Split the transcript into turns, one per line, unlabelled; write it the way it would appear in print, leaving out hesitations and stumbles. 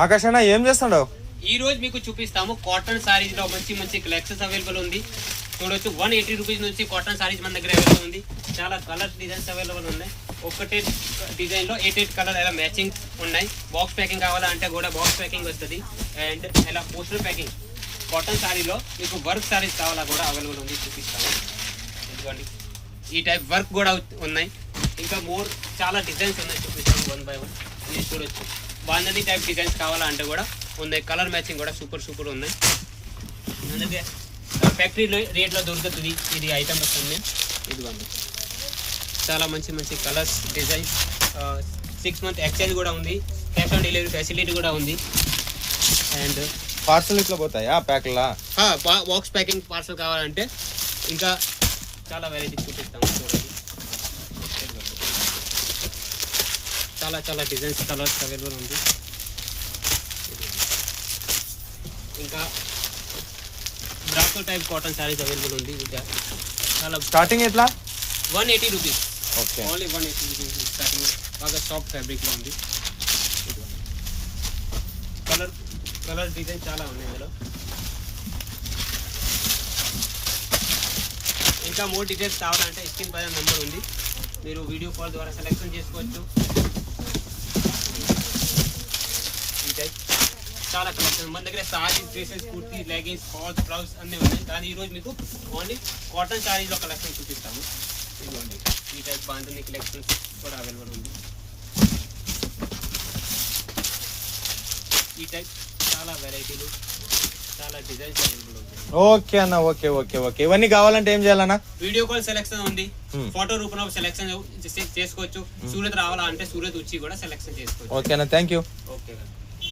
ఆకాష్ అన్న ఏం చేస్తున్నావు?
ఈ రోజు మీకు చూపిస్తాము కాటన్ సారీస్ లో మంచి మంచి కలెక్షన్స్ అవైలబుల్ ఉంది. చూడొచ్చు 180 రూపీస్ నుంచి కాటన్ సారీస్ మన దగ్గర అవైలబుల్ ఉంది. చాలా కలర్ డిజైన్స్ అవైలబుల్ ఉన్నాయి. ఒకటే డిజైన్ లో 8 కలర్ ఇలా మ్యాచింగ్ ఉన్నాయి. బాక్స్ ప్యాకింగ్ కావాలంటే కూడా బాక్స్ ప్యాకింగ్ వస్తుంది. అండ్ ఇలా పోస్టర్ ప్యాకింగ్ కాటన్ సారీలో మీకు వర్క్ సారీస్ కావాలా కూడా అవైలబుల్ ఉంది. చూపిస్తాము. ఇదిగోండి ఈ టైప్ వర్క్ కూడా ఉన్నాయి. ఇంకా మోర్ చాలా డిజైన్స్ ఉన్నాయి. చూపిస్తాము 1 by 1. ఇది చూడొచ్చు. బాంధనీ టైప్ డిజైన్స్ కావాలంటే కూడా ఉన్నాయి. కలర్ మ్యాచింగ్ కూడా సూపర్ ఉన్నాయి. అందుకే ఫ్యాక్టరీ రేట్లో దొరుకుతుంది ఇది ఐటమ్ వస్తుంది. ఇదిగోండి చాలా మంచి కలర్స్ డిజైన్స్. 6 month ఎక్స్చేంజ్ కూడా ఉంది. క్యాష్ ఆన్ డెలివరీ ఫెసిలిటీ కూడా ఉంది. అండ్
పార్సల్ ఇట్లా పోతాయా ప్యాక్లా?
బాక్స్ ప్యాకింగ్ పార్సల్ కావాలంటే ఇంకా చాలా వెరైటీస్ చూపిస్తాము. చూడండి చాలా డిజైన్స్ కలర్స్ అవైలబుల్ ఉంది. ఇంకా బ్రాకో టైప్ కాటన్ సారీస్ అవైలబుల్ ఉంది. ఇంకా చాలా
స్టార్టింగ్ ఎట్లా?
180 rupees.
Okay,
only 180 rupees starting. బాగా సాఫ్ట్ ఫ్యాబ్రిక్లో ఉంది. కలర్ డిజైన్ చాలా ఉన్నాయి ఇందులో. ఇంకా మోర్ డీటెయిల్స్ కావాలంటే స్క్రీన్ పైన నెంబర్ ఉంది. మీరు వీడియో కాల్ ద్వారా సెలెక్షన్ చేసుకోవచ్చు. చాలా కలెక్షన్ మన దగ్గర saris, dresses, kurti, leggings, falls, blouse అన్నీ ఉన్నాయి. కానీ ఈరోజు మీకు ఓన్లీ కాటన్ సారీస్లో కలెక్షన్ చూపిస్తాము. ఇదిగోండి ఈ టైప్ బాంధనీ కలెక్షన్స్ కూడా అవైలబుల్ ఉంది. ఈ టైప్ చాలా వెరైటీలు, చాలా డిజైన్స్ అవైలబుల్ ఉంది.
ఓకే అన్న, ఓకే. ఇవన్నీ కావాలంటే ఏం చేయాలన్నా?
వీడియో కాల్ సెలెక్షన్ ఉంది. ఫోటో రూపంలో సెలెక్షన్ చేసుకోవచ్చు. సూరత్ రావాలంటే సూరత్ వచ్చి కూడా సెలెక్షన్ చేసుకోవచ్చు.
ఓకే అన్న, థ్యాంక్ యూ.
ఓకే.